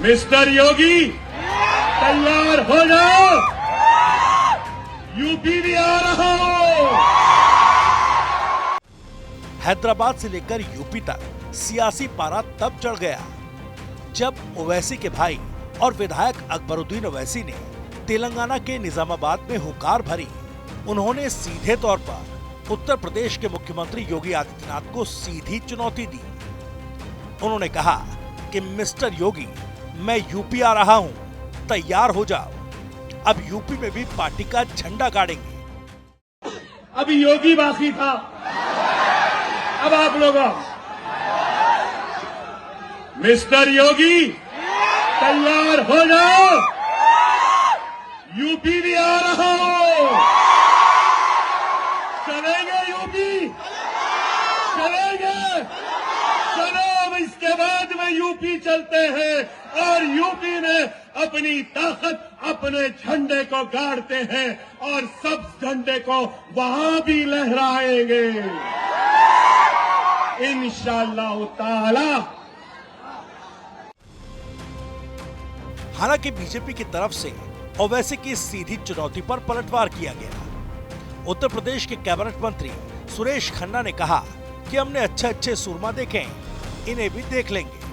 Mister योगी तैयार हो जाओ, यूपी भी आ रहा हूं। हैदराबाद से लेकर यूपी तक सियासी पारा तब चढ़ गया जब ओवैसी के भाई और विधायक अकबरुद्दीन ओवैसी ने तेलंगाना के निजामाबाद में हुंकार भरी। उन्होंने सीधे तौर पर उत्तर प्रदेश के मुख्यमंत्री योगी आदित्यनाथ को सीधी चुनौती दी। उन्होंने कहा कि मिस्टर योगी, मैं यूपी आ रहा हूं, तैयार हो जाओ। अब यूपी में भी पार्टी का झंडा गाड़ेंगे। अभी योगी बाकी था, अब आप लोग मिस्टर योगी तैयार हो जाओ, यूपी भी आ रहा हूं। चलेंगे यूपी, चलेंगे, चलो अब इसके बाद में यूपी चलते हैं और यूपी में अपनी ताकत अपने झंडे को गाड़ते हैं और सब झंडे को वहां भी लहराएंगे इंशाअल्लाह ताला। हालांकि बीजेपी की तरफ से ओवैसी की सीधी चुनौती पर पलटवार किया गया। उत्तर प्रदेश के कैबिनेट मंत्री सुरेश खन्ना ने कहा कि हमने अच्छे सुरमा देखे, इन्हें भी देख लेंगे।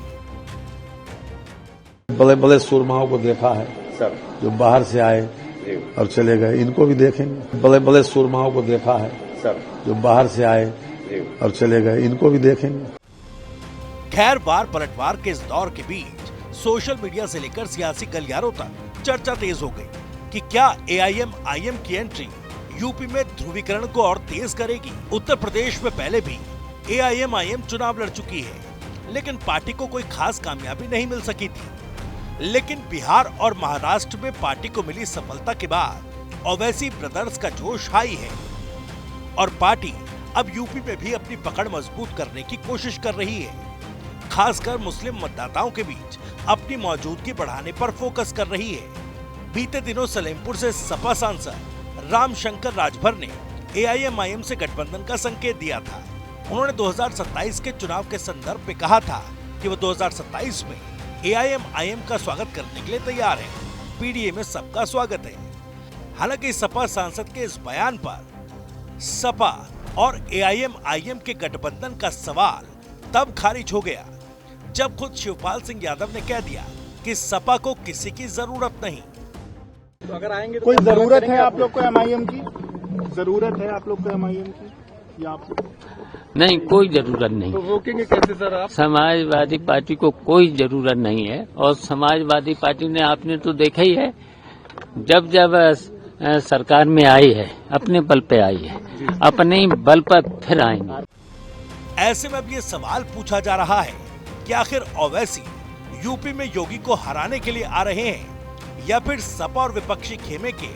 बड़े बड़े सुरमाओं को देखा है सर, जो बाहर से आए और चले गए, इनको भी देखेंगे। बड़े बड़े सुरमाओं को देखा है सर, जो बाहर से आए और चले गए, इनको भी देखेंगे। खैर, बार पलटवार के इस दौर के बीच सोशल मीडिया से लेकर सियासी गलियारों तक चर्चा तेज हो गई कि क्या AIM-IM की एंट्री यूपी में ध्रुवीकरण को और तेज करेगी। उत्तर प्रदेश में पहले भी AIM-IM चुनाव लड़ चुकी है, लेकिन पार्टी को कोई खास कामयाबी नहीं मिल सकी थी। लेकिन बिहार और महाराष्ट्र में पार्टी को मिली सफलता के बाद ओवैसी ब्रदर्स का जोश हाई है और पार्टी अब यूपी में भी अपनी पकड़ मजबूत करने की कोशिश कर रही है। खासकर मुस्लिम मतदाताओं के बीच अपनी मौजूदगी बढ़ाने पर फोकस कर रही है। बीते दिनों सलेमपुर से सपा सांसद रामशंकर राजभर ने AIM-IM से गठबंधन का संकेत दिया था। उन्होंने 2027 के चुनाव के संदर्भ में कहा था कि वो 2027 में AIM-IM का स्वागत करने के लिए तैयार है। PDA में सबका स्वागत है। हालांकि सपा सांसद के इस बयान पर सपा और AIM-IM के गठबंधन का सवाल तब खारिज हो गया जब खुद शिवपाल सिंह यादव ने कह दिया कि सपा को किसी की जरूरत नहीं। तो अगर आएंगे तो कोई जरूरत है आप लोग को MIM की? जरूरत है आप लोग को MIM की या आप? नहीं, कोई जरूरत नहीं। तो रोकेंगे कैसे सर आप? समाजवादी पार्टी को कोई जरूरत नहीं है और समाजवादी पार्टी ने आपने तो देखा ही है, जब सरकार में आई है अपने बल पे आई है, अपने ही बल पर फिर आएंगे। ऐसे में अब ये सवाल पूछा जा रहा है कि आखिर ओवैसी यूपी में योगी को हराने के लिए आ रहे हैं या फिर सपा और विपक्षी खेमे के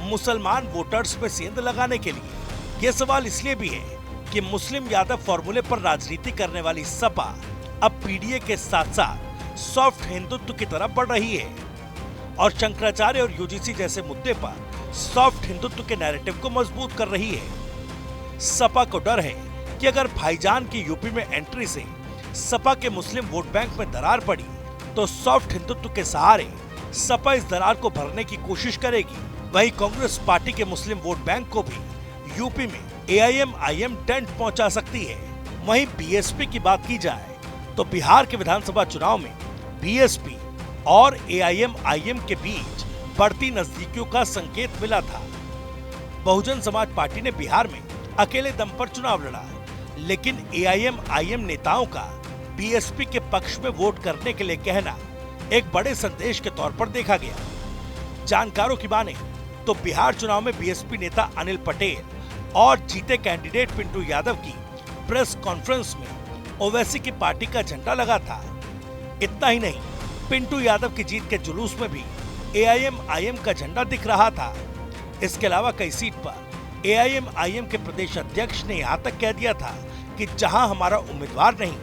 मुसलमान वोटर्स में सेंध लगाने के लिए। ये सवाल इसलिए भी है कि मुस्लिम यादव फॉर्मूले पर राजनीति करने वाली सपा अब PDA के साथ साथ सॉफ्ट हिंदुत्व की तरफ बढ़ रही है और शंकराचार्य और UGC जैसे मुद्दे पर सॉफ्ट हिंदुत्व के नैरेटिव को मजबूत कर रही है। सपा को डर है कि अगर भाईजान की यूपी में एंट्री से सपा के मुस्लिम वोट बैंक में दरार पड़ी तो सॉफ्ट हिंदुत्व के सहारे सपा इस दरार को भरने की कोशिश करेगी। वहीं कांग्रेस पार्टी के मुस्लिम वोट बैंक को भी यूपी में AIM-IM डेंट पहुंचा सकती है। वहीं BSP की बात की जाए तो बिहार के विधानसभा चुनाव में BSP और AIM-IM के बीच बढ़ती नजदीकियों का संकेत मिला था। बहुजन समाज पार्टी ने बिहार में अकेले दम पर चुनाव लड़ा, लेकिन AIM-IM नेताओं का BSP के पक्ष में वोट करने के लिए कहना एक बड़े संदेश के तौर पर देखा गया। जानकारों की माने तो बिहार चुनाव में BSP नेता अनिल पटेल और जीते कैंडिडेट पिंटू यादव की प्रेस कॉन्फ्रेंस में ओवैसी की पार्टी का झंडा लगा था। इतना ही नहीं, पिंटू यादव की जीत के जुलूस में भी AIM-IM का झंडा दिख रहा था। इसके अलावा कई सीट पर AIM-IM के प्रदेश अध्यक्ष ने यहाँ तक कह दिया था कि जहां हमारा उम्मीदवार नहीं,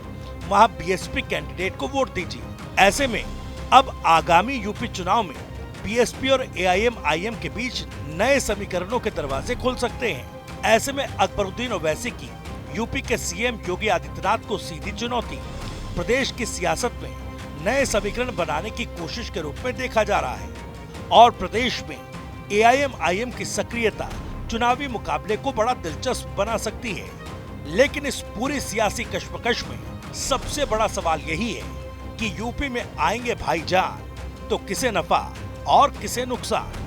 वहां BSP कैंडिडेट को वोट दीजिए। ऐसे में अब आगामी यूपी चुनाव में BSP और AIM-IM के बीच नए समीकरणों के दरवाजे खुल सकते हैं। ऐसे में अकबरुद्दीन ओवैसी की यूपी के CM योगी आदित्यनाथ को सीधी चुनौती प्रदेश की सियासत में नए समीकरण बनाने की कोशिश के रूप में देखा जा रहा है और प्रदेश में एआईएमआईएम की सक्रियता चुनावी मुकाबले को बड़ा दिलचस्प बना सकती है। लेकिन इस पूरी सियासी कश्मकश में सबसे बड़ा सवाल यही है कि यूपी में आएंगे भाईजान तो किसे नफा और किसे नुकसान।